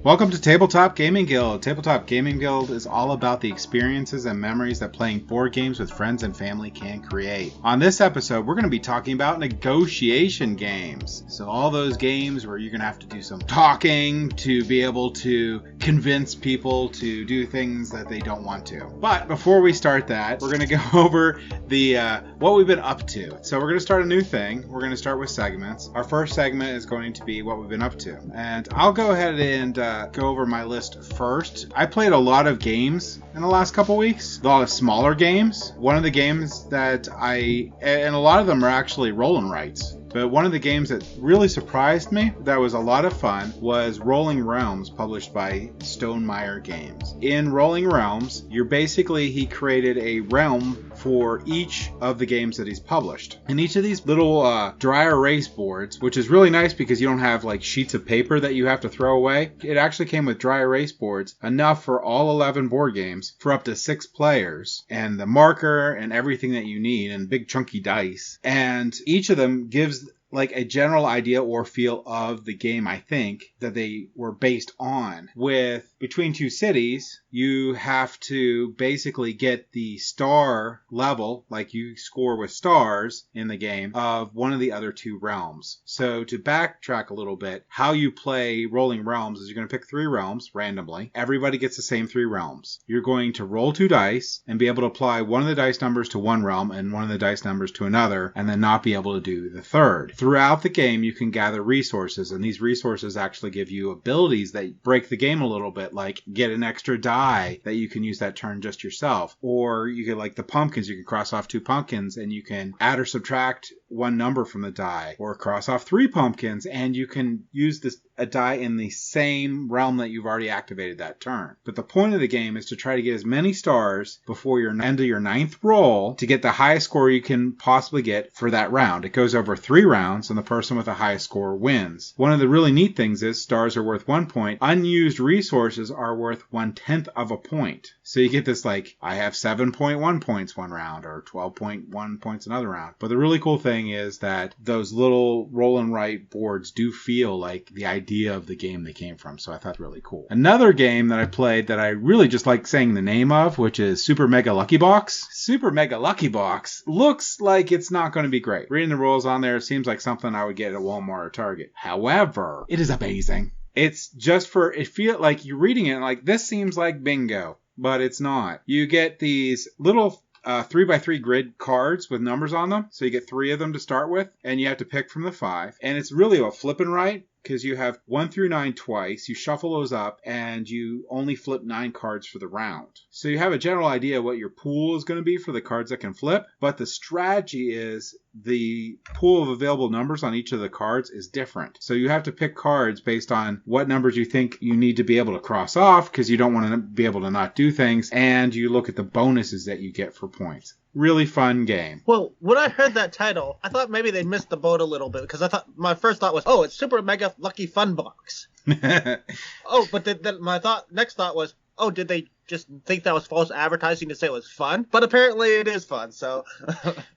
Welcome to Tabletop Gaming Guild. Tabletop Gaming Guild is all about the experiences and memories that playing board games with friends and family can create. On this episode, we're going to be talking about negotiation games. So all those games where you're going to have to do some talking to be able to convince people to do things that they don't want to. But before we start that, we're going to go over the what we've been up to. So we're going to start a new thing. We're going to start with segments. Our first segment is going to be what we've been up to. And I'll go ahead and go over my list first. I played a lot of games in the last couple weeks, a lot of smaller games. One of the games that and a lot of them are actually roll and writes. But one of the games that really surprised me, that was a lot of fun, was Rolling Realms, published by Stonemaier Games. In Rolling Realms, he created a realm for each of the games that he's published. And each of these little dry erase boards, which is really nice because you don't have like sheets of paper that you have to throw away. It actually came with dry erase boards, enough for all 11 board games for up to 6 players, and the marker and everything that you need, and big chunky dice. And each of them gives like a general idea or feel of the game, I think, that they were based on. With Between Two Cities, you have to basically get the star level, like you score with stars in the game, of one of the other 2 realms. So to backtrack a little bit, how you play Rolling Realms is you're going to pick 3 realms randomly. Everybody gets the same 3 realms. You're going to roll 2 dice and be able to apply one of the dice numbers to one realm and one of the dice numbers to another, and then not be able to do the third. Throughout the game, you can gather resources, and these resources actually give you abilities that break the game a little bit, like get an extra die that you can use that turn just yourself. Or you get like the pumpkins, you can cross off 2 pumpkins and you can add or subtract one number from the die, or cross off 3 pumpkins and you can use a die in the same realm that you've already activated that turn. But the point of the game is to try to get as many stars before your end of your 9th roll to get the highest score you can possibly get for that round. It goes over 3 rounds and the person with the highest score wins. One of the really neat things is stars are worth 1 point. Unused resources are worth 1/10 of a point. So you get this like, I have 7.1 points one round or 12.1 points another round. But the really cool thing is that those little roll and write boards do feel like the idea of the game they came from. So I thought really cool. Another game that I played that I really just like saying the name of, which is Super Mega Lucky Box. Super Mega Lucky Box looks like it's not going to be great. Reading the rules on there, it seems like something I would get at Walmart or Target. However, it is amazing. It's just it feels like you're reading it like this seems like bingo, but it's not. You get these little 3x3 grid cards with numbers on them. So you get 3 of them to start with, and you have to pick from the 5. And it's really a flip and write, because you have 1 through 9 twice. You shuffle those up, and you only flip 9 cards for the round. So you have a general idea what your pool is going to be for the cards that can flip. But the strategy is the pool of available numbers on each of the cards is different. So you have to pick cards based on what numbers you think you need to be able to cross off, because you don't want to be able to not do things. And you look at the bonuses that you get for points. Really fun game. Well, when I heard that title, I thought maybe they missed the boat a little bit, because I thought my first thought was, oh, it's Super Mega Lucky Fun Box. But then my next thought was, oh, did they just think that was false advertising to say it was fun? But apparently it is fun, so.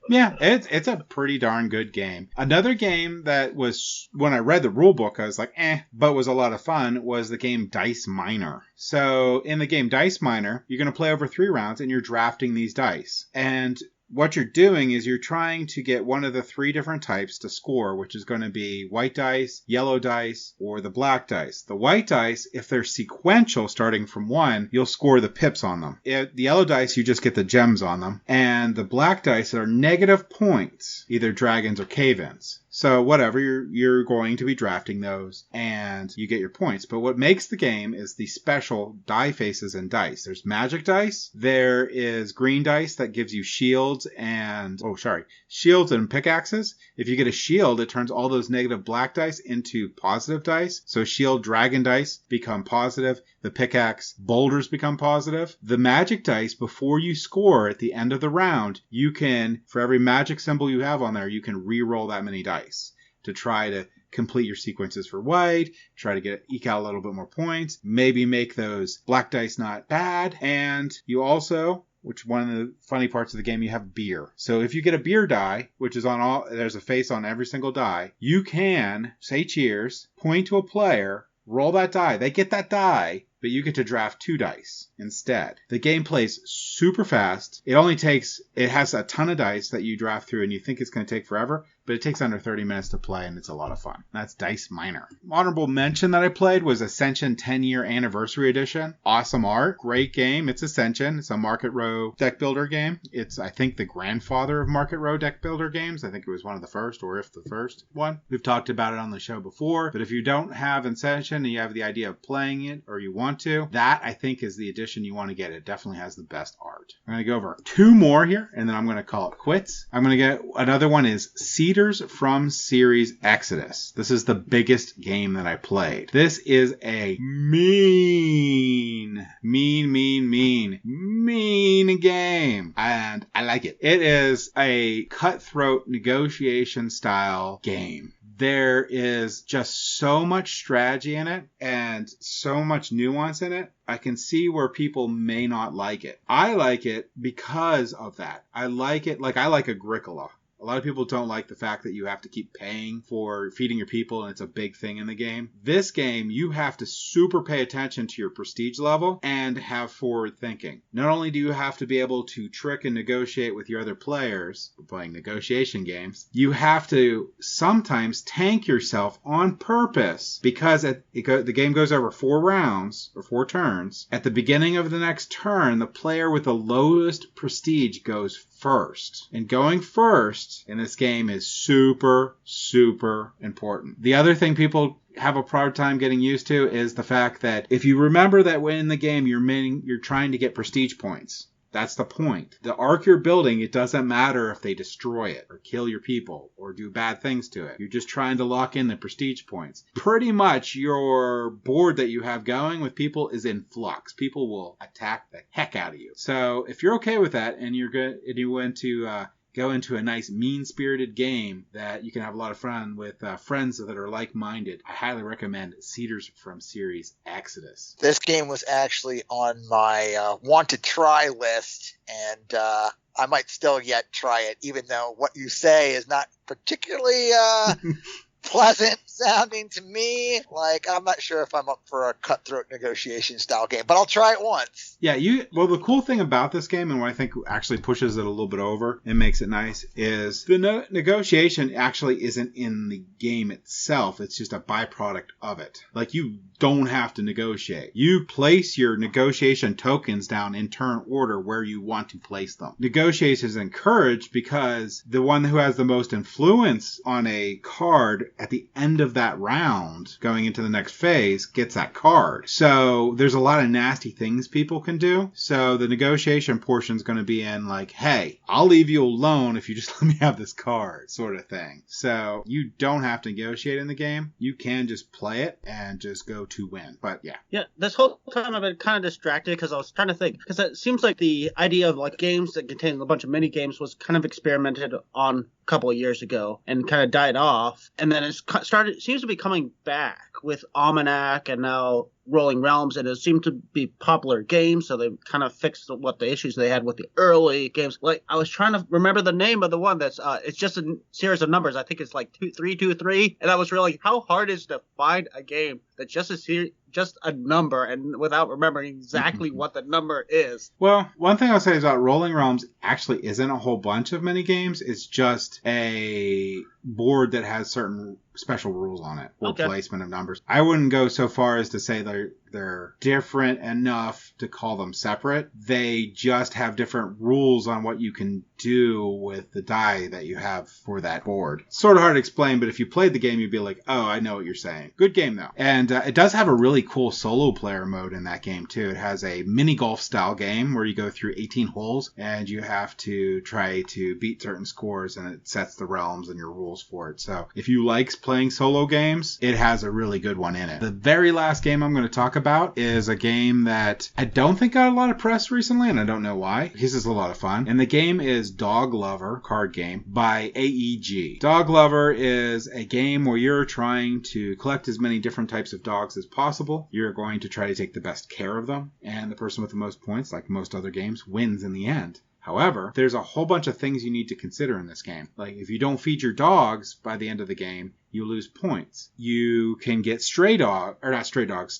Yeah, it's a pretty darn good game. Another game that was, when I read the rule book, I was like, but was a lot of fun, was the game Dice Miner. So in the game Dice Miner, you're going to play over 3 rounds and you're drafting these dice. And what you're doing is you're trying to get one of the 3 different types to score, which is going to be white dice, yellow dice, or the black dice. The white dice, if they're sequential starting from 1, you'll score the pips on them. The yellow dice, you just get the gems on them. And the black dice are negative points, either dragons or cave-ins. So whatever, you're going to be drafting those and you get your points. But what makes the game is the special die faces and dice. There's magic dice. There is green dice that gives you shields and pickaxes. If you get a shield, it turns all those negative black dice into positive dice. So shield dragon dice become positive. The pickaxe boulders become positive. The magic dice, before you score at the end of the round, you can, for every magic symbol you have on there, you can re-roll that many dice to try to complete your sequences for white, try to eke out a little bit more points, maybe make those black dice not bad. And you also, which one of the funny parts of the game, you have beer. So if you get a beer die, which is there's a face on every single die, you can say cheers, point to a player, roll that die. They get that die, but you get to draft 2 dice instead. The game plays super fast. It has a ton of dice that you draft through, and you think it's going to take forever, but it takes under 30 minutes to play, and it's a lot of fun. That's Dice Miner. Honorable mention that I played was Ascension 10-year anniversary edition. Awesome art. Great game. It's Ascension. It's a Market Row deck builder game. It's, I think, the grandfather of Market Row deck builder games. I think it was one of the first, or if the first one. We've talked about it on the show before, but if you don't have Ascension and you have the idea of playing it, or you want to, that, I think, is the edition you want to get. It definitely has the best art. I'm going to go over 2 more here, and then I'm going to call it quits. I'm going to get another one is Cedars from Series Exodus. This is the biggest game that I played. This is a mean game, and I like it. It is a cutthroat negotiation style game. There is just so much strategy in it and so much nuance in it. I can see where people may not like it. I like it because of that. I like it like I like Agricola. A lot of people don't like the fact that you have to keep paying for feeding your people, and it's a big thing in the game. This game, you have to super pay attention to your prestige level and have forward thinking. Not only do you have to be able to trick and negotiate with your other players, playing negotiation games, you have to sometimes tank yourself on purpose because the game goes over 4 rounds or 4 turns. At the beginning of the next turn, the player with the lowest prestige goes first. And going first in this game is super, super important. The other thing people have a hard time getting used to is the fact that if you remember that when in the game you're trying to get prestige points. That's the point. The arc you're building, it doesn't matter if they destroy it or kill your people or do bad things to it. You're just trying to lock in the prestige points. Pretty much your board that you have going with people is in flux. People will attack the heck out of you. So if you're okay with that and you're good and you want to go into a nice mean-spirited game that you can have a lot of fun with friends that are like-minded, I highly recommend Cedars from Series Exodus. This game was actually on my want-to-try list, and I might still yet try it, even though what you say is not particularly pleasant sounding to me. Like, I'm not sure if I'm up for a cutthroat negotiation style game, but I'll try it once. Yeah, well, the cool thing about this game, and what I think actually pushes it a little bit over and makes it nice, is the negotiation actually isn't in the game itself. It's just a byproduct of it. Like, you don't have to negotiate. You place your negotiation tokens down in turn order where you want to place them. Negotiation is encouraged because the one who has the most influence on a card at the end of that round, going into the next phase, gets that card. So there's a lot of nasty things people can do. So the negotiation portion is going to be in like, hey, I'll leave you alone if you just let me have this card, sort of thing. So you don't have to negotiate in the game. You can just play it and just go to win. But yeah. Yeah, this whole time I've been kind of distracted because I was trying to think. Because it seems like the idea of like games that contain a bunch of mini games was kind of experimented on a couple of years ago and kind of died off. And then it seems to be coming back with Almanac and now Rolling Realms, and it seemed to be popular games, so they kind of fixed what the issues they had with the early games. Like, I was trying to remember the name of the one that's it's just a series of numbers. I think it's like 2323, and I was really, how hard is it to find a game that's just a number and without remembering exactly what the number is? Well, one thing I'll say is about Rolling Realms actually isn't a whole bunch of mini games. It's just a board that has certain special rules on it or placement of numbers. I wouldn't go so far as to say they're different enough to call them separate. They just have different rules on what you can do with the die that you have for that board. It's sort of hard to explain, but if you played the game, you'd be like, oh, I know what you're saying. Good game, though. And it does have a really cool solo player mode in that game, too. It has a mini golf style game where you go through 18 holes and you have to try to beat certain scores, and it sets the realms and your rules for it. So if you like playing solo games, it has a really good one in it. The very last game I'm going to talk about is a game that I don't think got a lot of press recently, and I don't know why. This is a lot of fun. And the game is Dog Lover, card game, by AEG. Dog Lover is a game where you're trying to collect as many different types of dogs as possible. You're going to try to take the best care of them, and the person with the most points, like most other games, wins in the end. However, there's a whole bunch of things you need to consider in this game. Like if you don't feed your dogs by the end of the game, you lose points. You can get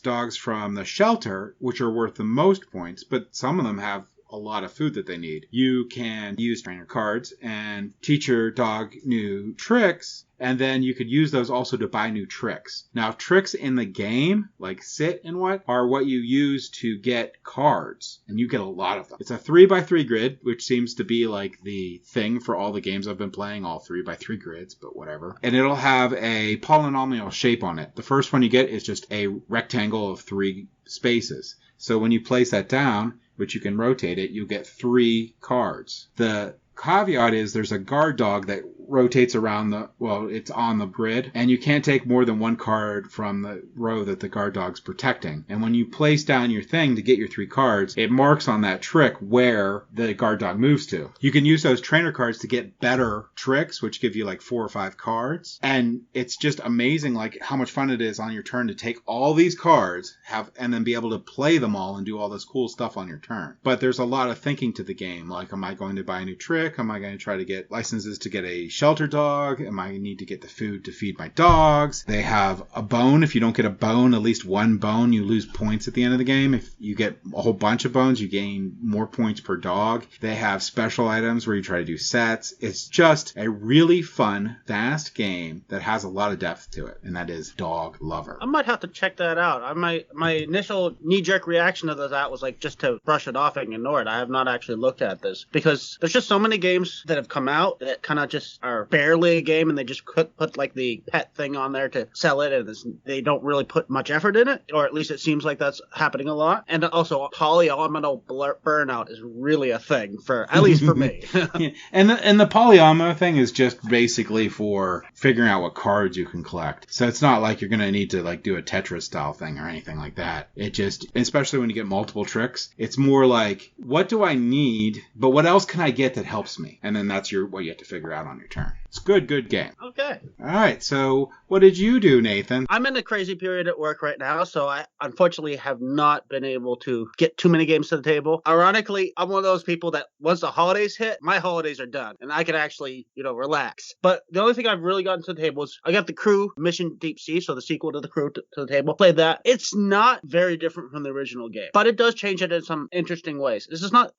dogs from the shelter, which are worth the most points, but some of them have a lot of food that they need. You can use trainer cards and teach your dog new tricks, and then you could use those also to buy new tricks. Now, tricks in the game, like sit and are what you use to get cards, and you get a lot of them. It's a 3x3 grid, which seems to be like the thing for all the games I've been playing, all 3x3 grids, but whatever. And it'll have a polynomial shape on it. The first one you get is just a rectangle of 3 spaces. So when you place that down, which you can rotate it, you get 3 cards. The caveat is there's a guard dog that rotates around it's on the grid, and you can't take more than 1 card from the row that the guard dog's protecting. And when you place down your thing to get your 3 cards, it marks on that trick where the guard dog moves to. You can use those trainer cards to get better tricks, which give you like 4 or 5 cards. And it's just amazing like how much fun it is on your turn to take all these cards and then be able to play them all and do all this cool stuff on your turn. But there's a lot of thinking to the game. Like, am I going to buy a new trick? Am I going to try to get licenses to get a shelter dog? Am I need to get the food to feed my dogs? They have a bone. If you don't get a bone, at least 1 bone, you lose points at the end of the game. If you get a whole bunch of bones, you gain more points per dog. They have special items where you try to do sets. It's just a really fun, fast game that has a lot of depth to it, and that is Dog Lover. I might have to check that out. My initial knee-jerk reaction to that was like just to brush it off and ignore it. I have not actually looked at this because there's just so many games that have come out that kind of just are barely a game, and they just put like the pet thing on there to sell it, and they don't really put much effort in it, or at least it seems like that's happening a lot. And also polyomino burnout is really a thing at least for me. Yeah. And the polyomino thing is just basically for figuring out what cards you can collect. So it's not like you're going to need to like do a Tetris style thing or anything like that. It just, especially when you get multiple tricks, it's more like, what do I need, but what else can I get that helps me? And then that's what you have to figure out on your turn. It's a good game. Okay. All right. So what did you do, Nathan? I'm in a crazy period at work right now, so I unfortunately have not been able to get too many games to the table. Ironically, I'm one of those people that once the holidays hit, my holidays are done, and I can actually, relax. But the only thing I've really gotten to the table is I got the Crew Mission Deep Sea, so the sequel to the Crew to the table. Played that. It's not very different from the original game, but it does change it in some interesting ways. This is not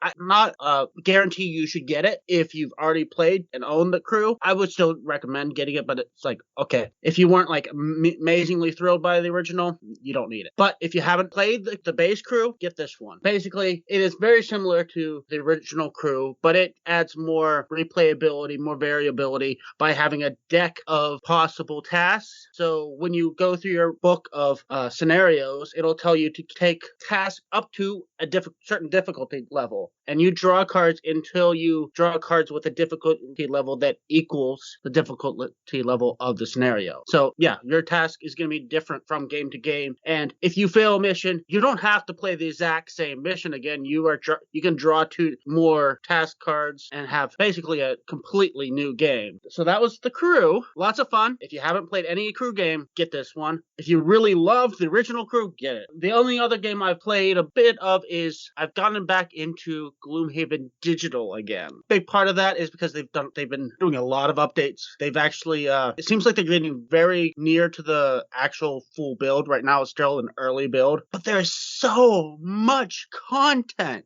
a guarantee you should get it if you've already played and owned the Crew. I would still recommend getting it, but it's like, okay, if you weren't like amazingly thrilled by the original, you don't need it. But if you haven't played the base Crew, get this one. Basically, it is very similar to the original Crew, but it adds more replayability, more variability by having a deck of possible tasks. So when you go through your book of scenarios, it'll tell you to take tasks up to a certain difficulty level, and you draw cards until you draw cards with a difficulty level that equals the difficulty level of the scenario. So yeah, your task is going to be different from game to game, and if you fail a mission, you don't have to play the exact same mission again. You can draw 2 more task cards and have basically a completely new game. So that was the Crew. Lots of fun. If you haven't played any Crew game, get this one. If you really love the original Crew, get it. The only other game I've played a bit of is I've gotten back into Gloomhaven Digital again. Big part of that is because they've been doing a lot of updates. They've actually it seems like they're getting very near to the actual full build. Right now it's still an early build, but there's so much content.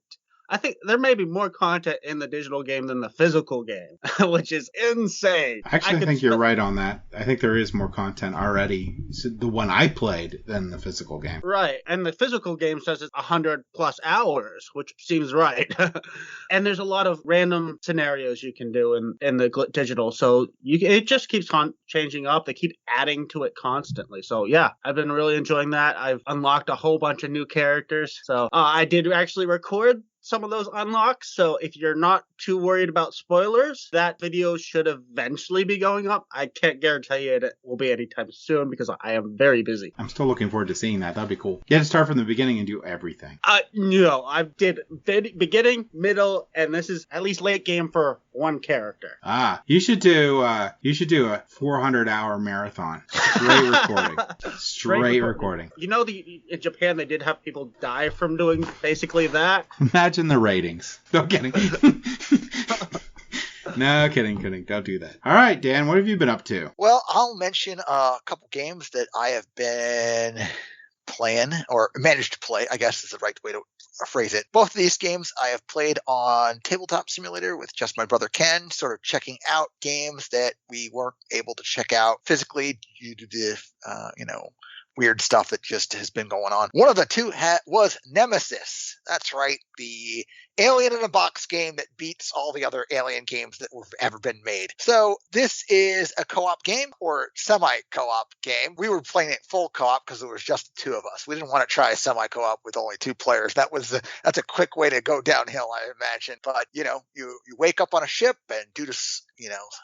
I think there may be more content in the digital game than the physical game, which is insane. Actually, I think you're right on that. I think there is more content already, the one I played, than the physical game. Right. And the physical game says it's 100+ hours, which seems right. And there's a lot of random scenarios you can do in the digital. So it just keeps changing up. They keep adding to it constantly. So yeah, I've been really enjoying that. I've unlocked a whole bunch of new characters. So I did actually record some of those unlocks, so if you're not too worried about spoilers, that video should eventually be going up. I can't guarantee it will be anytime soon because I am very busy. I'm still looking forward to seeing that. That'd be cool. You have to start from the beginning and do everything. No, I did beginning, middle, and this is at least late game for one character. You should do a 400-hour marathon. Straight recording. You know, in Japan they did have people die from doing basically that. imagine the ratings. No kidding. No, kidding. Don't do that. All right, Dan, what have you been up to? Well, I'll mention a couple games that I have been playing, or managed to play, I guess is the right way to phrase it. Both of these games I have played on Tabletop Simulator with just my brother Ken, sort of checking out games that we weren't able to check out physically due to the, weird stuff that just has been going on. One of the two was Nemesis. That's right, the Alien in a Box game that beats all the other Alien games that have ever been made. So this is a co-op game, or semi-co-op game. We were playing it full co-op because it was just the two of us. We didn't want to try a semi-co-op with only two players. That's a quick way to go downhill, I imagine. But, you wake up on a ship, and due to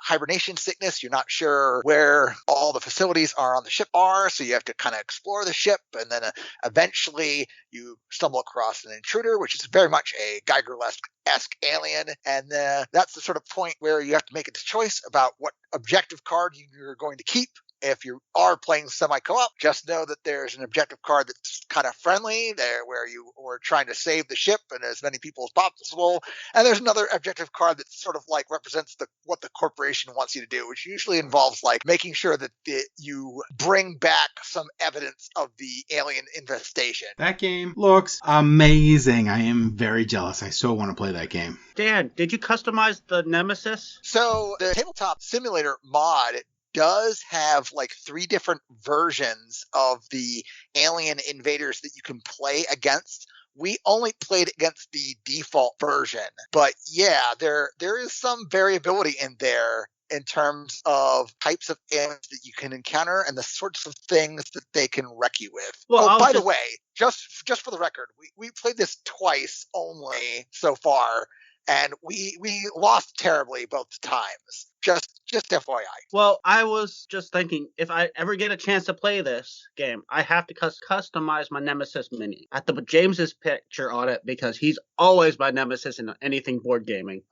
hibernation sickness, you're not sure where all the facilities are on the ship are, so you have to kind of explore the ship, and then eventually you stumble across an intruder, which is very much a Geiger-esque alien, and that's the sort of point where you have to make a choice about what objective card you're going to keep. If you are playing semi-co-op, just know that there's an objective card that's kind of friendly there, where you are trying to save the ship and as many people as possible. And there's another objective card that sort of like represents what the corporation wants you to do, which usually involves like making sure that you bring back some evidence of the alien infestation. That game looks amazing. I am very jealous. I so want to play that game. Dan, did you customize the Nemesis? So the Tabletop Simulator mod does have like 3 different versions of the alien invaders that you can play against. We only played against the default version, but yeah, there is some variability in there in terms of types of aliens that you can encounter and the sorts of things that they can wreck you with. Well, by the way, just for the record, we played this twice only so far, and we lost terribly both times. Just FYI. Well, I was just thinking, if I ever get a chance to play this game, I have to customize my Nemesis mini. I have to put James's picture on it because he's always my Nemesis in anything board gaming.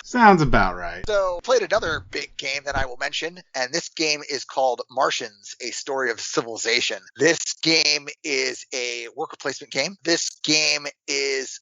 Sounds about right. So, played another big game that I will mention, and this game is called Martians, A Story of Civilization. This game is a worker placement game. This game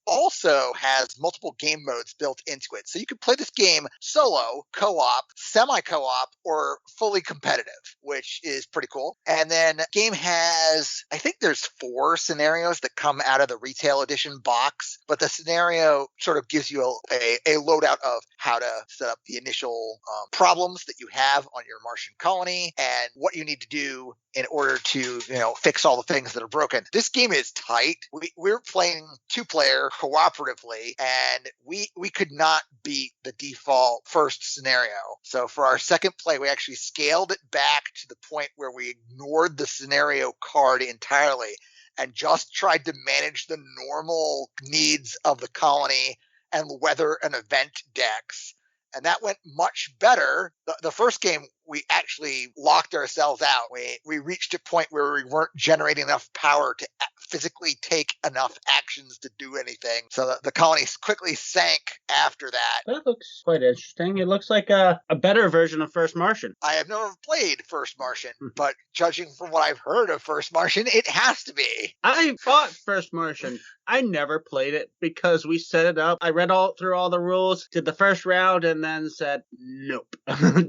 also has multiple game modes built into it. So you can play this game solo, co-op, semi-co-op, or fully competitive, which is pretty cool. And then the game has, I think there's 4 scenarios that come out of the retail edition box, but the scenario sort of gives you a loadout of how to set up the initial problems that you have on your Martian colony and what you need to do in order to, fix all the things that are broken. This game is tight. We're playing 2-player cooperatively, and we could not beat the default first scenario. So for our second play, we actually scaled it back to the point where we ignored the scenario card entirely and just tried to manage the normal needs of the colony and weather and event decks. And that went much better. The first game, we actually locked ourselves out. We reached a point where we weren't generating enough power to physically take enough actions to do anything. So the colony quickly sank after that. That looks quite interesting. It looks like a better version of First Martian. I have never played First Martian, but judging from what I've heard of First Martian, it has to be. I bought First Martian. I never played it because we set it up. I read through all the rules, did the first round, and then said, nope,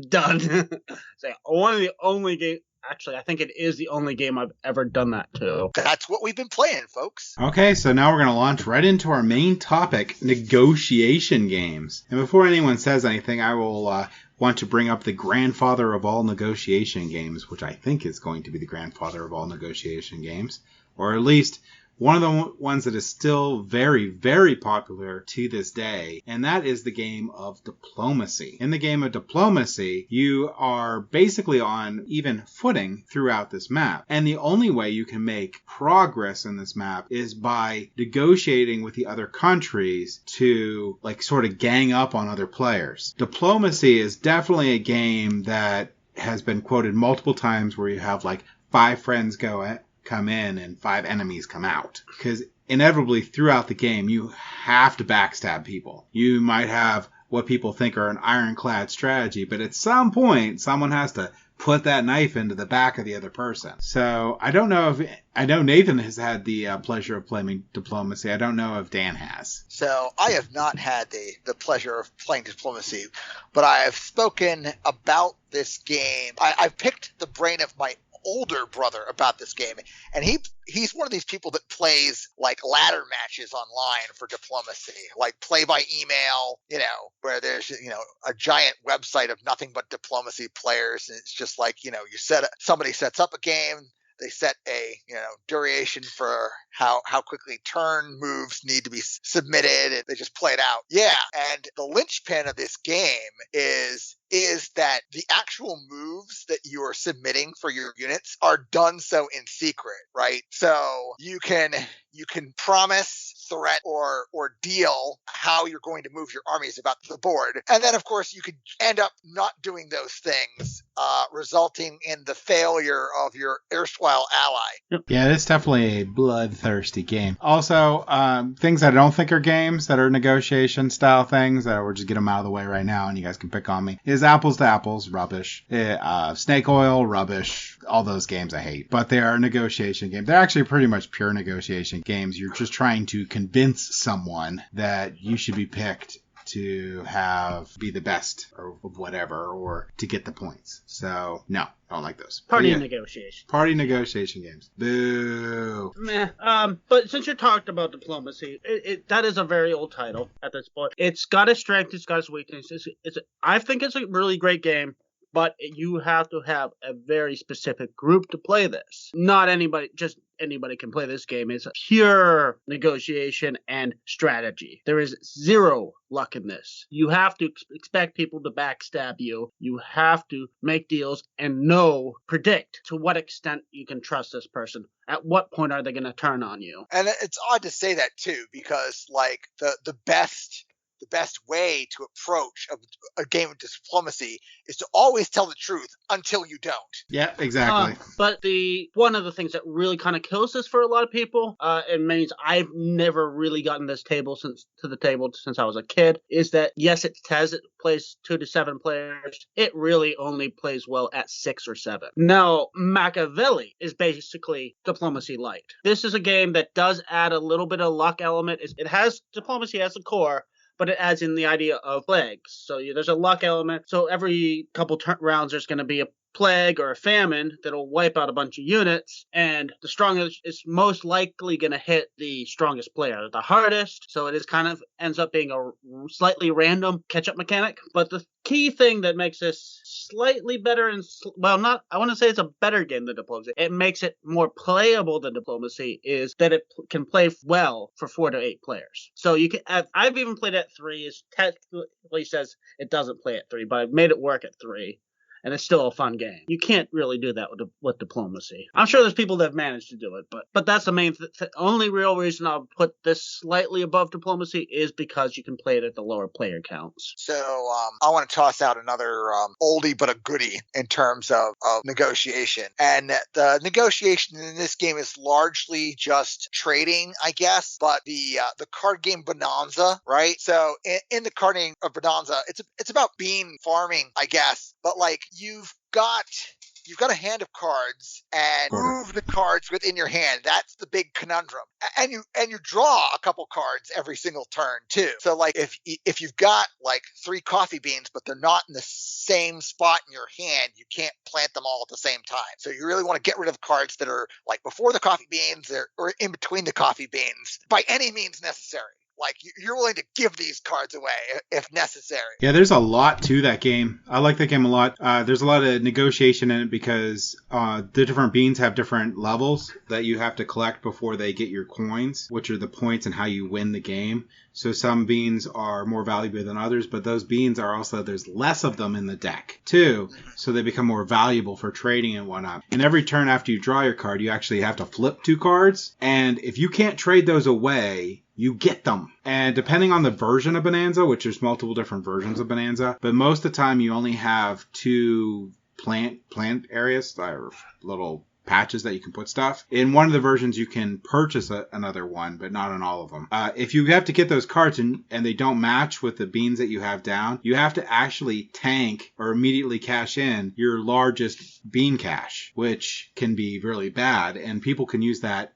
done. So one of the only games. Actually, I think it is the only game I've ever done that to. That's what we've been playing, folks. Okay, so now we're going to launch right into our main topic, negotiation games. And before anyone says anything, I will want to bring up the grandfather of all negotiation games, which I think is going to be the grandfather of all negotiation games, or at least one of the ones that is still very, very popular to this day, and that is the game of diplomacy. In the game of diplomacy, you are basically on even footing throughout this map, and the only way you can make progress in this map is by negotiating with the other countries to, sort of gang up on other players. Diplomacy is definitely a game that has been quoted multiple times where you have, 5 friends come in and 5 enemies come out. Because inevitably throughout the game, you have to backstab people. You might have what people think are an ironclad strategy, but at some point, someone has to put that knife into the back of the other person. So I don't know if... I know Nathan has had the pleasure of playing Diplomacy. I don't know if Dan has. So I have not had the pleasure of playing Diplomacy, but I have spoken about this game. I've picked the brain of my older brother about this game, and he's one of these people that plays like ladder matches online for Diplomacy, like play by email, where there's a giant website of nothing but Diplomacy players, and it's just like somebody sets up a game. They set a duration for how quickly turn moves need to be submitted, and they just play it out. Yeah, and the linchpin of this game is that the actual moves that you are submitting for your units are done so in secret, right? So you can promise, threat, or deal how you're going to move your armies about the board, and then of course you could end up not doing those things, resulting in the failure of your erstwhile ally. Yeah, it's definitely a bloodthirsty game. Also, things I don't think are games that are negotiation style things, that we'll just get them out of the way right now and you guys can pick on me, is Apples to Apples, rubbish. Snake Oil, rubbish. All those games I hate. But they are negotiation games. They're actually pretty much pure negotiation games. You're just trying to convince someone that you should be picked to be the best or whatever, or to get the points. So, no, I don't like those. Party negotiation. Party negotiation games. Boo. Meh. But since you talked about Diplomacy, that is a very old title at this point. It's got its strength, it's got its weakness. I think it's a really great game, but you have to have a very specific group to play this. Not anybody, just anybody can play this game. It's pure negotiation and strategy. There is zero luck in this. You have to expect people to backstab you. You have to make deals and predict to what extent you can trust this person. At what point are they going to turn on you? And it's odd to say that too, because like the best way to approach a game of Diplomacy is to always tell the truth until you don't. Yeah, exactly. But one of the things that really kind of kills this for a lot of people, and means I've never really gotten this to the table since I was a kid, is that yes, it says it plays 2 to 7 players. It really only plays well at 6 or 7. Now, Machiavelli is basically Diplomacy light. This is a game that does add a little bit of luck element. It has Diplomacy as a core, but it adds in the idea of plagues. So there's a luck element. So every couple rounds, there's going to be a plague or a famine that'll wipe out a bunch of units, and the strongest is most likely going to hit the strongest player the hardest. So it is kind of ends up being a slightly random catch-up mechanic. But the key thing that makes this slightly better, I want to say it's a better game than Diplomacy. It makes it more playable than Diplomacy is that it can play well for 4 to 8 players. So you can. I've even played at 3. It technically says it doesn't play at 3, but I've made it work at 3. And it's still a fun game. You can't really do that with Diplomacy. I'm sure there's people that have managed to do it, but that's the main only real reason I'll put this slightly above Diplomacy is because you can play it at the lower player counts. So I want to toss out another oldie but a goodie in terms of negotiation. And the negotiation in this game is largely just trading, I guess, but the card game Bonanza, right? So in the card game of Bonanza, it's about bean farming, I guess, but like you've got a hand of cards and move the cards within your hand. That's the big conundrum. And you draw a couple cards every single turn too. So like if you've got like 3 coffee beans, but they're not in the same spot in your hand, you can't plant them all at the same time. So you really want to get rid of cards that are like before the coffee beans or in between the coffee beans by any means necessary. Like, you're willing to give these cards away if necessary. Yeah, there's a lot to that game. I like that game a lot. There's a lot of negotiation in it because the different beans have different levels that you have to collect before they get your coins, which are the points and how you win the game. So some beans are more valuable than others, but those beans are also, there's less of them in the deck too. So they become more valuable for trading and whatnot. And every turn after you draw your card, you actually have to flip 2 cards. And if you can't trade those away, you get them. And depending on the version of Bonanza, which there's multiple different versions of Bonanza, but most of the time you only have 2 plant areas, or little patches that you can put stuff. In one of the versions, you can purchase another one, but not on all of them. If you have to get those cards and they don't match with the beans that you have down, you have to actually tank or immediately cash in your largest bean cache, which can be really bad. And people can use that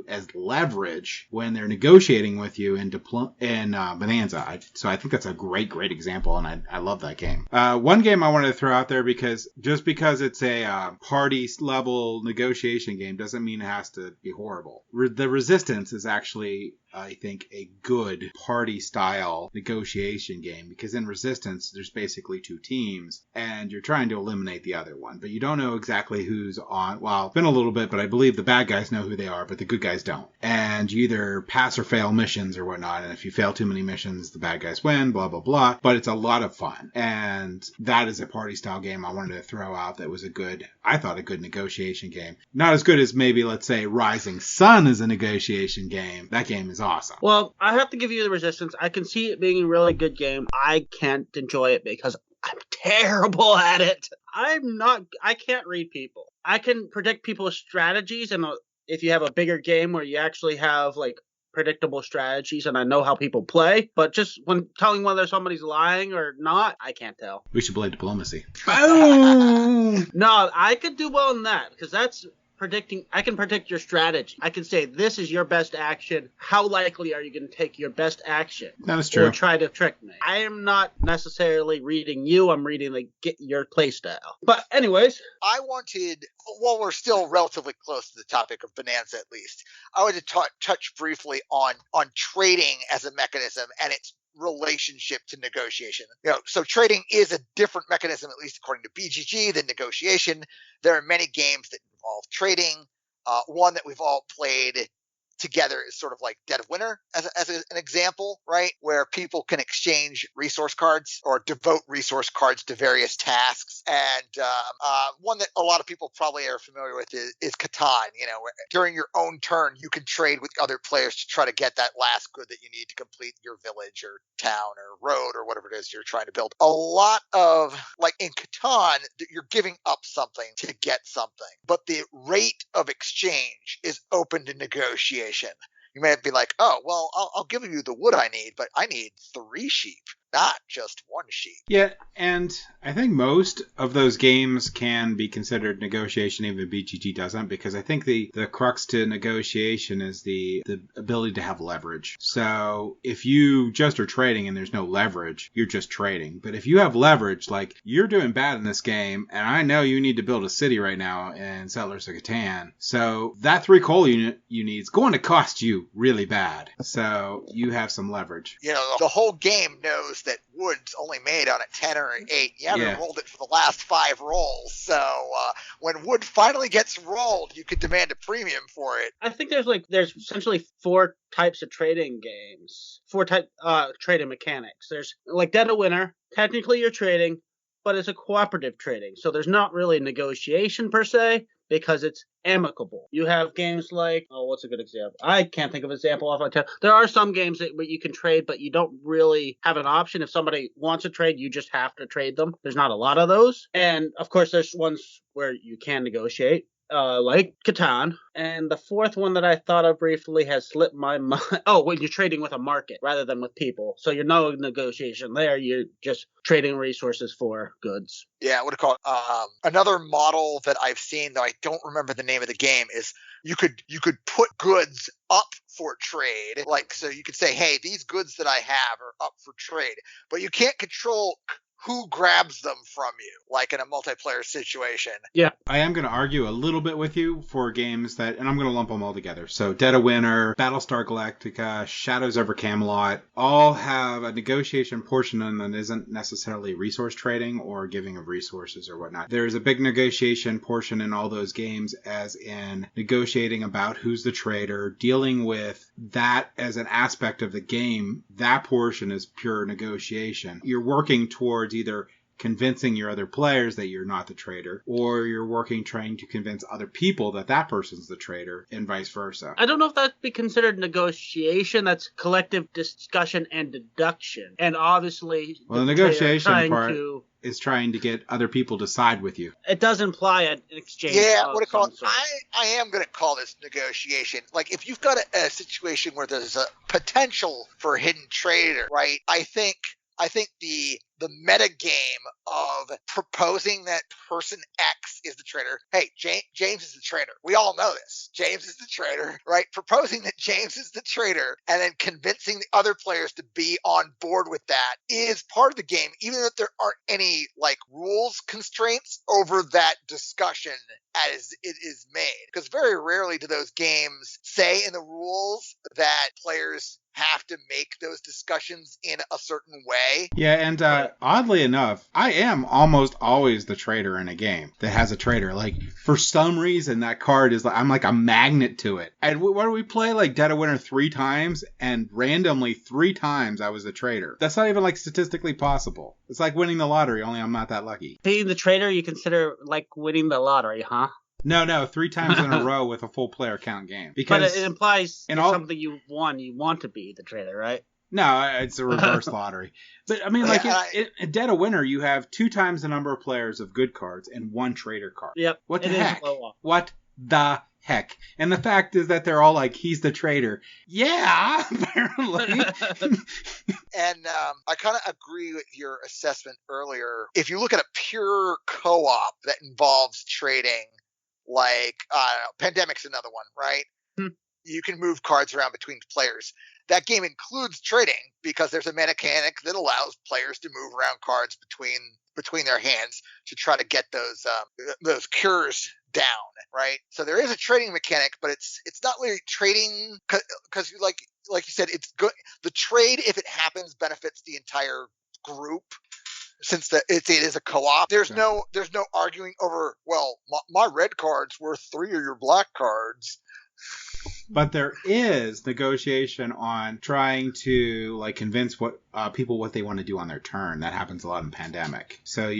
as leverage when they're negotiating with you in Bonanza. So I think that's a great example, and I love that game. One game I wanted to throw out there, because it's a party level negotiation game doesn't mean it has to be horrible. The Resistance is actually, I think, a good party-style negotiation game, because in Resistance, there's basically two teams, and you're trying to eliminate the other one, but you don't know exactly who's on. Well, it's been a little bit, but I believe the bad guys know who they are, but the good guys don't. And you either pass or fail missions or whatnot, and if you fail too many missions, the bad guys win, blah, blah, blah. But it's a lot of fun, and that is a party-style game I wanted to throw out that was a good negotiation game. Not as good as maybe, let's say, Rising Sun is a negotiation game. That game is awesome. Well, I have to give you the Resistance. I can see it being a really good game. I can't enjoy it because I'm terrible at it. I can't read people. I can predict people's strategies, and if you have a bigger game where you actually have like predictable strategies and I know how people play, but just when telling whether somebody's lying or not, I can't tell. We should play Diplomacy. No, I could do well in that, because that's predicting. I can predict your strategy. I can say, this is your best action. How likely are you going to take your best action? That is true. Or try to trick me. I am not necessarily reading you. I'm reading your play style. But anyways. I wanted, while we're still relatively close to the topic of Bonanza at least, I wanted to touch briefly on trading as a mechanism and its relationship to negotiation. So trading is a different mechanism, at least according to BGG, than negotiation. There are many games that involve trading. One that we've all played together is sort of like Dead of Winter as an example, right? Where people can exchange resource cards or devote resource cards to various tasks. And one that a lot of people probably are familiar with is Catan. Where during your own turn, you can trade with other players to try to get that last good that you need to complete your village or town or road or whatever it is you're trying to build. A lot of, like in Catan, you're giving up something to get something, but the rate of exchange is open to negotiation. You may be like, oh, well, I'll give you the wood I need, but I need 3 sheep, not just 1 sheep. Yeah, and I think most of those games can be considered negotiation, even if BGG doesn't, because I think the crux to negotiation is the ability to have leverage. So if you just are trading and there's no leverage, you're just trading. But if you have leverage, like you're doing bad in this game, and I know you need to build a city right now in Settlers of Catan, so that 3 coal unit you need is going to cost you really bad. So you have some leverage. The whole game knows that wood's only made on a 10 or an 8. You haven't rolled it for the last 5 rolls. So when wood finally gets rolled, you could demand a premium for it. I think there's essentially 4 types of trading games. 4 trading mechanics. There's like Dead of Winter. Technically you're trading, but it's a cooperative trading. So there's not really negotiation per se, because it's amicable. You have games like, what's a good example? I can't think of an example off my head. There are some games where you can trade, but you don't really have an option. If somebody wants to trade, you just have to trade them. There's not a lot of those. And of course, there's ones where you can negotiate. Like Catan. And the 4th one that I thought of briefly has slipped my mind. Oh, when you're trading with a market rather than with people. So you're no negotiation there. You're just trading resources for goods. Yeah, what do you call it? Another model that I've seen, though I don't remember the name of the game, is you could put goods up for trade. Like, so you could say, hey, these goods that I have are up for trade. But you can't control who grabs them from you, like in a multiplayer situation. Yeah. I am going to argue a little bit with you for games that, and I'm going to lump them all together. So Dead of Winter, Battlestar Galactica, Shadows over Camelot, all have a negotiation portion in them that isn't necessarily resource trading or giving of resources or whatnot. There's a big negotiation portion in all those games, as in negotiating about who's the trader, dealing with that as an aspect of the game. That portion is pure negotiation. You're working towards either convincing your other players that you're not the traitor, or you're trying to convince other people that person's the traitor, and vice versa. I don't know if that'd be considered negotiation. That's collective discussion and deduction. And obviously, the negotiation part is trying to get other people to side with you. It does imply an exchange. Yeah, what I call it. I am going to call this negotiation. Like, if you've got a situation where there's a potential for a hidden traitor, right? I think the meta game of proposing that person X is the traitor. Hey, James is the traitor. We all know this. James is the traitor, right? Proposing that James is the traitor and then convincing the other players to be on board with that is part of the game, even if there aren't any like rules constraints over that discussion as it is made. Because very rarely do those games say in the rules that players have to make those discussions in a certain way. Yeah, and oddly enough, I am almost always the traitor in a game that has a traitor. Like, for some reason, that card is like, I'm like a magnet to it. And what do we play? Like Dead of Winter 3 times, and randomly 3 times I was the traitor. That's not even like statistically possible. It's like winning the lottery, only I'm not that lucky. Being the traitor, you consider like winning the lottery, huh? No, 3 times in a row with a full player count game. Because but it implies something you won. You want to be the traitor, right? No, it's a reverse lottery. But, I mean, like, in Dead of Winter, you have 2 times the number of players of good cards and 1 traitor card. Yep. What the heck? What the heck? And the fact is that they're all like, he's the traitor. Yeah, apparently. And I kind of agree with your assessment earlier. If you look at a pure co-op that involves trading, like, I don't know, Pandemic's another one, right? You can move cards around between players. That game includes trading because there's a mechanic that allows players to move around cards between their hands to try to get those cures down, right? So there is a trading mechanic, but it's not really trading because like you said, it's good. The trade, if it happens, benefits the entire group. Since it is a co-op, there's no arguing over, well, my red card's worth 3 of your black cards. But there is negotiation on trying to like convince people what they want to do on their turn. That happens a lot in Pandemic. So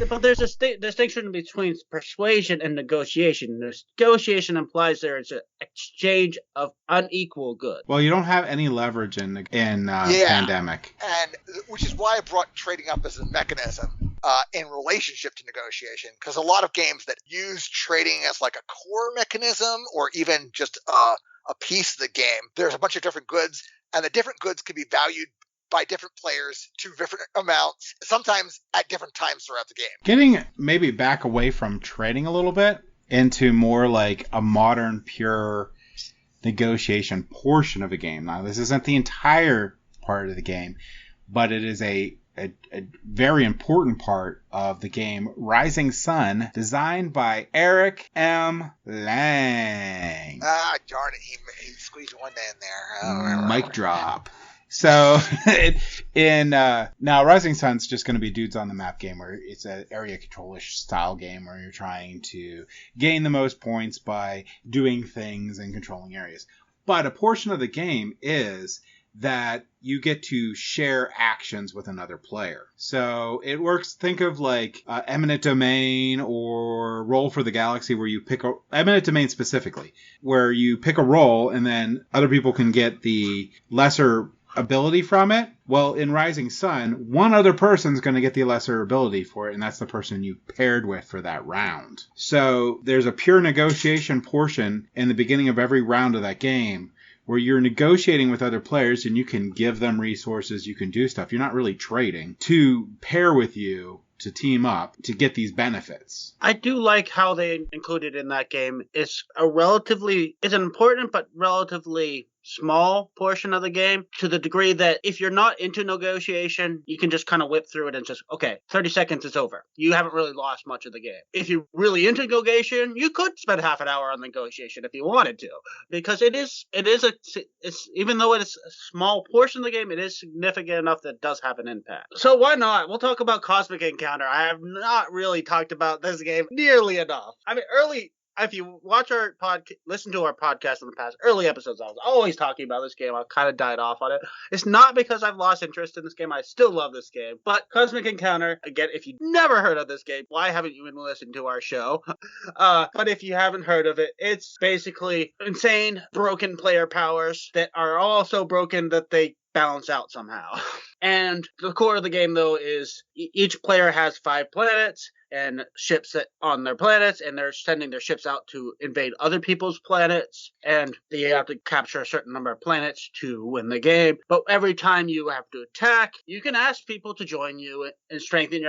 but there's a distinction between persuasion and negotiation. Negotiation implies there is an exchange of unequal goods. Well, you don't have any leverage in Pandemic, and which is why I brought trading up as a mechanism in relationship to negotiation. Because a lot of games that use trading as like a core mechanism, or even just a piece of the game, there's a bunch of different goods, and the different goods can be valued by different players to different amounts, sometimes at different times throughout the game. Getting maybe back away from trading a little bit into more like a modern, pure negotiation portion of a game. Now, this isn't the entire part of the game, but it is a very important part of the game, Rising Sun, designed by Eric M. Lang. Ah, darn it. He squeezed one in there. Mic drop. So, now Rising Sun's just going to be dudes on the map game, where it's an area control-ish style game where you're trying to gain the most points by doing things and controlling areas. But a portion of the game is that you get to share actions with another player. So it works, think of like Eminent Domain or Roll for the Galaxy, where you pick Eminent Domain specifically, where you pick a role and then other people can get the lesser ability from it. Well, in Rising Sun, one other person's going to get the lesser ability for it, and that's the person you paired with for that round. So there's a pure negotiation portion in the beginning of every round of that game, where you're negotiating with other players and you can give them resources, you can do stuff. You're not really trading to pair with you, to team up, to get these benefits. I do like how they included in that game. It's an important but relatively small portion of the game, to the degree that if you're not into negotiation, you can just kind of whip through it and just, okay, 30 seconds is over. You haven't really lost much of the game. If you're really into negotiation, you could spend half an hour on negotiation if you wanted to, because it's even though it is a small portion of the game, it is significant enough that it does have an impact. So why not? We'll talk about Cosmic Encounter. I have not really talked about this game nearly enough. I mean, if you watch our listen to our podcast in the past, early episodes, I was always talking about this game. I've kind of died off on it. It's not because I've lost interest in this game. I still love this game. But Cosmic Encounter, again, if you've never heard of this game, why haven't you been listening to our show? But if you haven't heard of it, it's basically insane, broken player powers that are all so broken that they balance out somehow. And the core of the game, though, is each player has 5 planets and ships on their planets, and they're sending their ships out to invade other people's planets, and they have to capture a certain number of planets to win the game. But every time you have to attack, you can ask people to join you and strengthen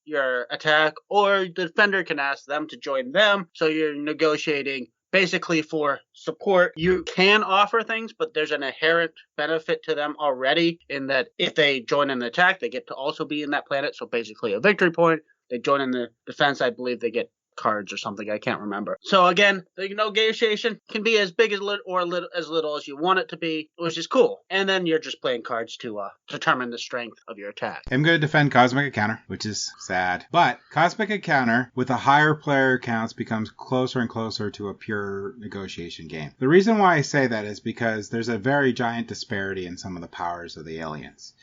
your attack, or the defender can ask them to join them, so you're negotiating basically for support. You can offer things, but there's an inherent benefit to them already in that if they join in the attack, they get to also be in that planet, so basically a victory point. They join in the defense, I believe they get cards or something, I can't remember. So again, the negotiation can be as big as as little as you want it to be, which is cool. And then you're just playing cards to determine the strength of your attack. I'm going to defend Cosmic Encounter, which is sad. But Cosmic Encounter, with the higher player counts, becomes closer and closer to a pure negotiation game. The reason why I say that is because there's a very giant disparity in some of the powers of the aliens.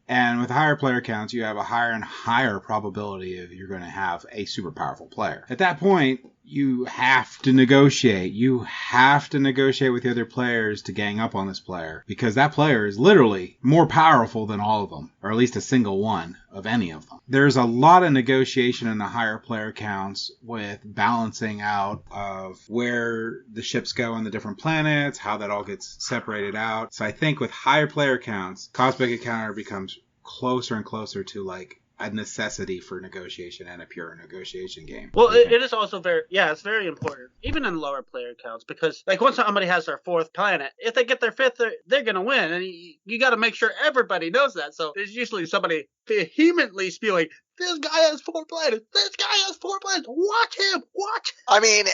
And with higher player counts, you have a higher and higher probability of you're going to have a super powerful player. At that point, you have to negotiate. You have to negotiate with the other players to gang up on this player, because that player is literally more powerful than all of them, or at least a single one of any of them. There's a lot of negotiation in the higher player counts with balancing out of where the ships go on the different planets, how that all gets separated out. So I think with higher player counts, Cosmic Encounter becomes closer and closer to like a necessity for negotiation and a pure negotiation game. Well, it is also it's very important, even in lower player counts, because like once somebody has their 4th planet, if they get their 5th, they're going to win. And you got to make sure everybody knows that. So there's usually somebody vehemently spewing, this guy has 4 planets, this guy has 4 planets, watch him, watch. I mean,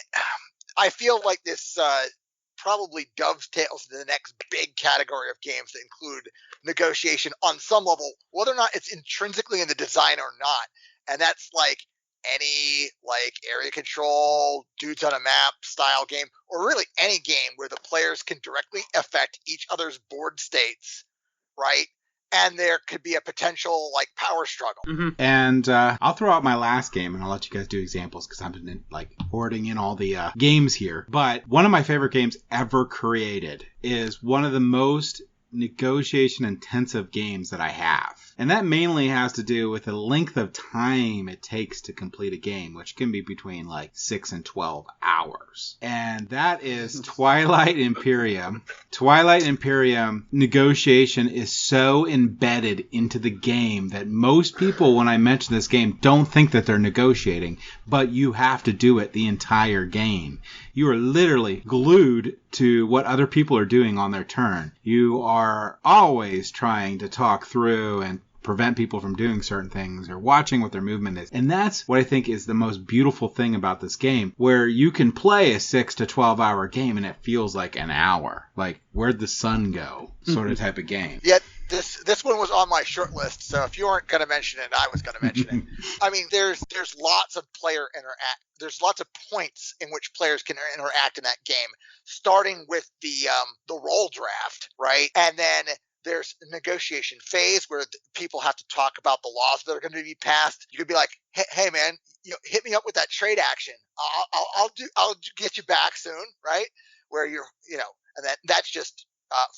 I feel like this probably dovetails into the next big category of games that include negotiation on some level, whether or not it's intrinsically in the design or not. And that's like any like area control, dudes on a map style game, or really any game where the players can directly affect each other's board states, right? And there could be a potential like power struggle. Mm-hmm. And I'll throw out my last game, and I'll let you guys do examples because I've been like hoarding in all the games here. But one of my favorite games ever created is one of the most negotiation intensive games that I have. And that mainly has to do with the length of time it takes to complete a game, which can be between like 6 and 12 hours. And that is Twilight Imperium. Twilight Imperium negotiation is so embedded into the game that most people, when I mention this game, don't think that they're negotiating, but you have to do it the entire game. You are literally glued to what other people are doing on their turn. You are always trying to talk through and prevent people from doing certain things or watching what their movement is. And that's what I think is the most beautiful thing about this game, where you can play a 6 to 12 hour game and it feels like an hour. Like, where'd the sun go? Sort of type of game. Yeah, this one was on my short list, so if you weren't going to mention it, I was going to mention it. I mean, there's lots of there's lots of points in which players can interact in that game, starting with the roll draft, right? And then there's a negotiation phase where people have to talk about the laws that are going to be passed. You could be like, hey man, hit me up with that trade action. I'll get you back soon, right? Where and that's just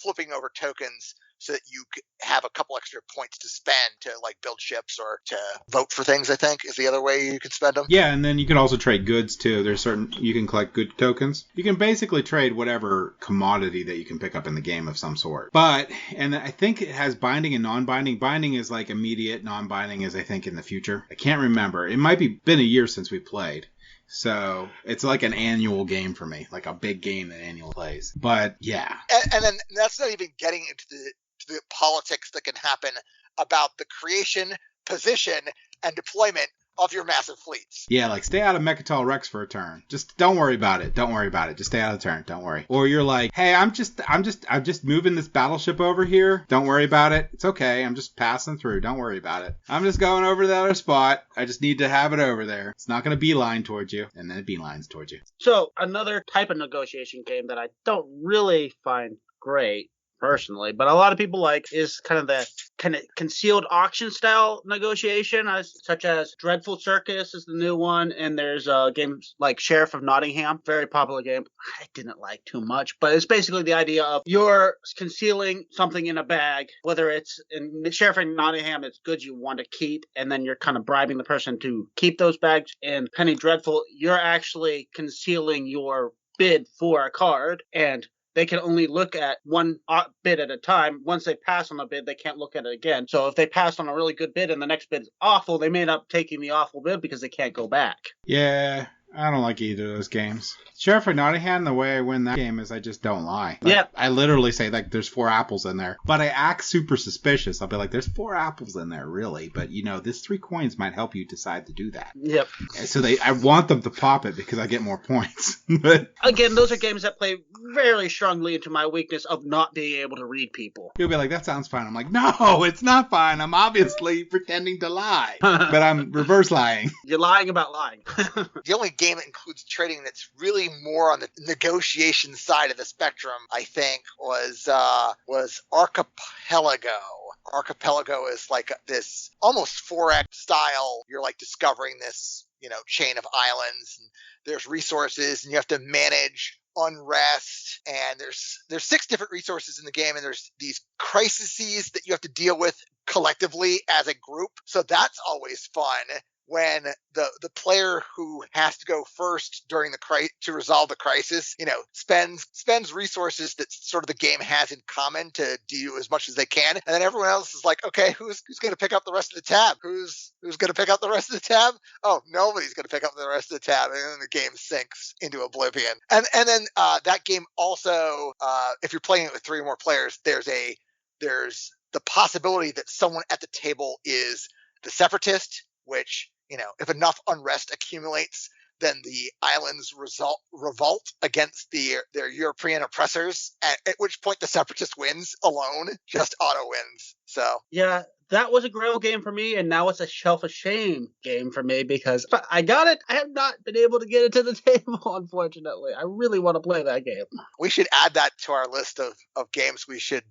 flipping over tokens so that you have a couple extra points to spend to like build ships or to vote for things, I think is the other way you can spend them. Yeah, and then you can also trade goods too. You can collect good tokens. You can basically trade whatever commodity that you can pick up in the game of some sort. And I think it has binding and non-binding. Binding is like immediate, non-binding is I think in the future. I can't remember. It might be been a year since we played. So it's like an annual game for me, like a big game that annual plays. But yeah. And then that's not even getting into the politics that can happen about the creation, position, and deployment of your massive fleets. Yeah, like stay out of Mechatol Rex for a turn. Just don't worry about it. Don't worry about it. Just stay out of the turn. Don't worry. Or you're like, hey, I'm just moving this battleship over here. Don't worry about it. It's okay. I'm just passing through. Don't worry about it. I'm just going over to the other spot. I just need to have it over there. It's not going to beeline towards you, and then it beelines towards you. So another type of negotiation game that I don't really find great personally, but a lot of people like is kind of the concealed auction style negotiation, such as Dreadful Circus is the new one, and there's games like Sheriff of Nottingham, very popular game. I didn't like too much, but it's basically the idea of you're concealing something in a bag, whether it's in Sheriff of Nottingham, it's goods you want to keep, and then you're kind of bribing the person to keep those bags. In Penny Dreadful, you're actually concealing your bid for a card, and they can only look at one bid at a time. Once they pass on a bid, they can't look at it again. So if they pass on a really good bid and the next bid is awful, they may end up taking the awful bid because they can't go back. Yeah, I don't like either of those games. Sheriff of Nottingham, the way I win that game is I just don't lie. Like, yeah. I literally say, like, there's 4 apples in there. But I act super suspicious. I'll be like, there's 4 apples in there, really. But, this 3 coins might help you decide to do that. Yep. So I want them to pop it because I get more points. But again, those are games that play very strongly into my weakness of not being able to read people. You'll be like, that sounds fine. I'm like, no, it's not fine. I'm obviously pretending to lie. But I'm reverse lying. You're lying about lying. The only game that includes trading that's really more on the negotiation side of the spectrum, I think, was Archipelago. Archipelago is like this almost 4X style. You're like discovering this, chain of islands, and there's resources, and you have to manage unrest, and there's 6 different resources in the game, and there's these crises that you have to deal with collectively as a group. So that's always fun when the player who has to go first during to resolve the crisis, spends resources that sort of the game has in common to do as much as they can, and then everyone else is like, okay, who's going to pick up the rest of the tab? Who's going to pick up the rest of the tab? Oh, nobody's going to pick up the rest of the tab, and then the game sinks into oblivion. And then that game also, if you're playing it with 3 or more players, there's the possibility that someone at the table is the separatist, which, if enough unrest accumulates, then the islands revolt against their European oppressors, at which point the separatist wins alone, just auto wins. So yeah, that was a Grail game for me, and now it's a Shelf of Shame game for me because I got it. I have not been able to get it to the table, unfortunately. I really want to play that game. We should add that to our list of games we should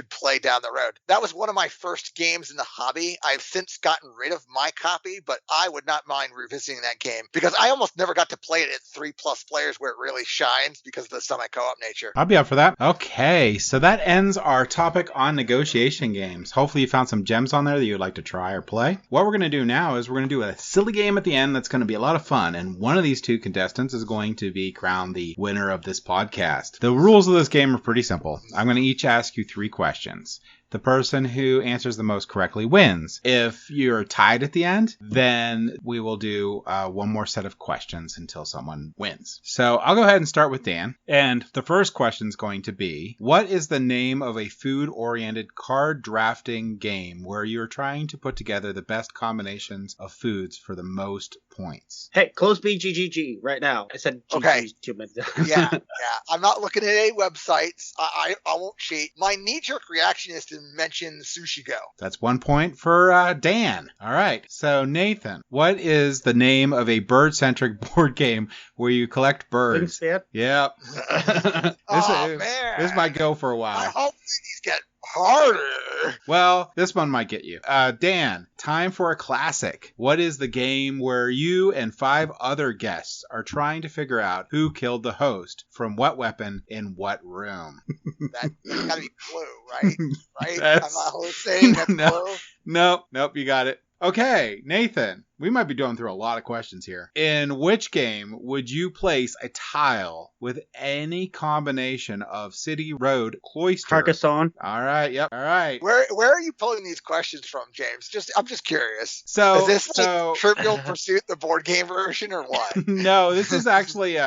play down the road. That was one of my first games in the hobby. I've since gotten rid of my copy, but I would not mind revisiting that game because I almost never got to play it at 3+ players where it really shines because of the semi-co-op nature. I'll be up for that. Okay, so that ends our topic on negotiation games. Hopefully you found some gems on there that you'd like to try or play. What we're going to do now is we're going to do a silly game at the end that's going to be a lot of fun, and one of these 2 contestants is going to be crowned the winner of this podcast. The rules of this game are pretty simple. I'm going to each ask you 3 questions. The person who answers the most correctly wins. If you're tied at the end, then we will do 1 more set of questions until someone wins. So I'll go ahead and start with Dan. And the first question is going to be, what is the name of a food-oriented card drafting game where you're trying to put together the best combinations of foods for the most points? Hey, close BGGG right now. I said GG okay. 2 minutes. Yeah. I'm not looking at any websites. I won't cheat. My knee-jerk reaction is to mention Sushi Go. That's 1 point for Dan. All right. So Nathan, what is the name of a bird-centric board game where you collect birds? Wingspan? Yep. Man. This might go for a while. I hope these get harder. Well, this one might get you. Dan, time for a classic. What is the game where you and 5 other guests are trying to figure out who killed the host from what weapon in what room? That's gotta be Clue, right? Right? I'm not hallucinating. That's Clue. Nope, you got it. Okay, Nathan, we might be going through a lot of questions here. In which game would you place a tile with any combination of city, road, cloister? Carcassonne. All right, yep, all right. Where are you pulling these questions from, James? I'm just curious. So, is this like Trivial Pursuit, the board game version, or what? No, this is actually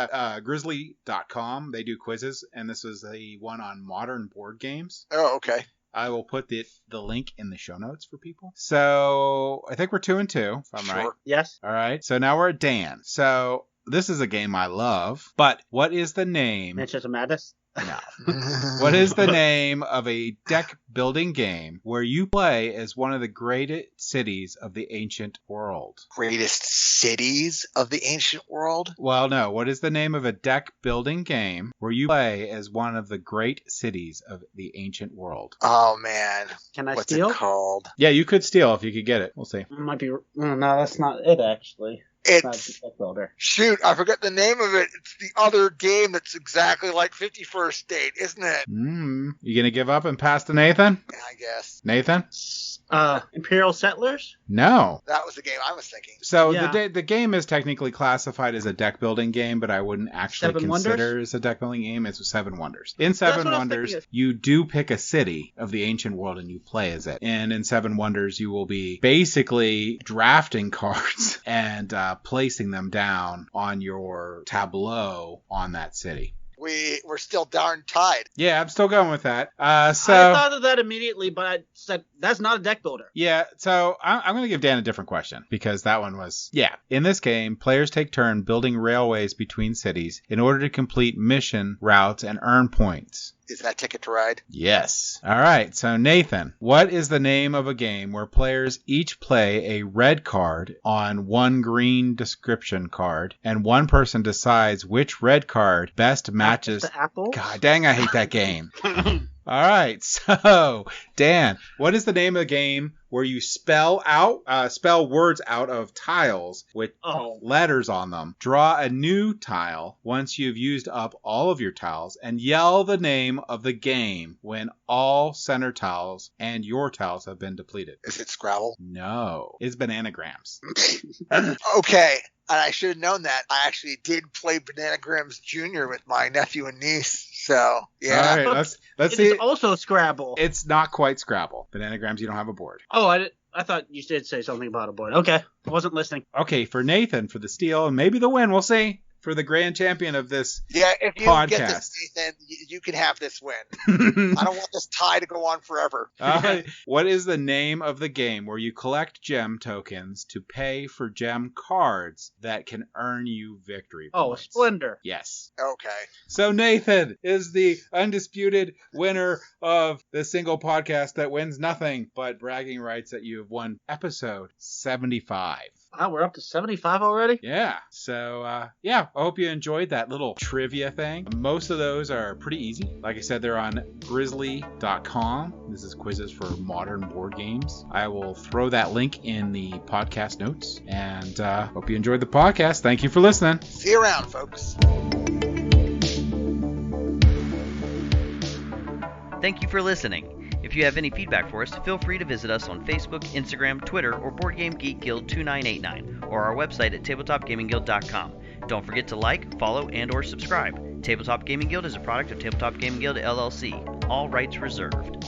Grizzly.com. They do quizzes, and this was the one on modern board games. Oh, okay. I will put the link in the show notes for people. So I think we're 2 and 2, if I'm right. Yes. All right. So now we're at Dan. So this is a game I love, but what is the name? Manchester Madness? No. What is the name of a deck-building game where you play as one of the greatest cities of the ancient world? Greatest cities of the ancient world? Well, no. What is the name of a deck-building game where you play as one of the great cities of the ancient world? Oh, man. Can I What's steal? it called? Yeah, you could steal if you could get it. We'll see. It might be. No, that's not it, actually. It's not deck builder. Shoot, I forgot the name of it. It's the other game that's exactly like 51st State, isn't it? You gonna give up and pass to Nathan? Yeah, I guess. Nathan? Imperial Settlers? No. That was the game I was thinking. So Yeah. the game is technically classified as a deck building game, but I wouldn't actually Seven consider Wonders? it as a deck building game. It's Seven Wonders. In That's Seven what I was Wonders, thinking of. you do pick a city of the ancient world and you play as it. And in Seven Wonders, you will be basically drafting cards and placing them down on your tableau on that city. We're still darn tied. Yeah, I'm still going with that. I thought of that immediately, but I said that's not a deck builder. Yeah, so I'm going to give Dan a different question because that one was, yeah. In this game, players take turn building railways between cities in order to complete mission routes and earn points. Is that Ticket to Ride? Yes. All right, so Nathan, what is the name of a game where players each play a red card on one green description card, and one person decides which red card best matches... The apples? God dang, I hate that game. All right, so Dan, what is the name of the game where you spell words out of tiles with letters on them? Draw a new tile once you've used up all of your tiles, and yell the name of the game when all center tiles and your tiles have been depleted. Is it Scrabble? No, it's Bananagrams. Okay. And I should have known that. I actually did play Bananagrams Jr. with my nephew and niece. So, yeah. All right, let's It see. is also Scrabble. It's not quite Scrabble. Bananagrams, you don't have a board. Oh, I thought you did say something about a board. Okay, I wasn't listening. Okay, for Nathan, for the steal, and maybe the win, we'll see. For the grand champion of this Yeah, if you podcast. get this, Nathan, you can have this win. I don't want this tie to go on forever. What is the name of the game where you collect gem tokens to pay for gem cards that can earn you victory points? Splendor. Yes. Okay. So Nathan is the undisputed winner of the single podcast that wins nothing but bragging rights that you have won episode 75. Wow, we're up to 75 already? Yeah. So, I hope you enjoyed that little trivia thing. Most of those are pretty easy. Like I said, they're on grizzly.com. This is quizzes for modern board games. I will throw that link in the podcast notes. And hope you enjoyed the podcast. Thank you for listening. See you around, folks. Thank you for listening. If you have any feedback for us, feel free to visit us on Facebook, Instagram, Twitter, or Board Game Geek Guild 2989, or our website at tabletopgamingguild.com. Don't forget to like, follow, and or subscribe. Tabletop Gaming Guild is a product of Tabletop Gaming Guild LLC. All rights reserved.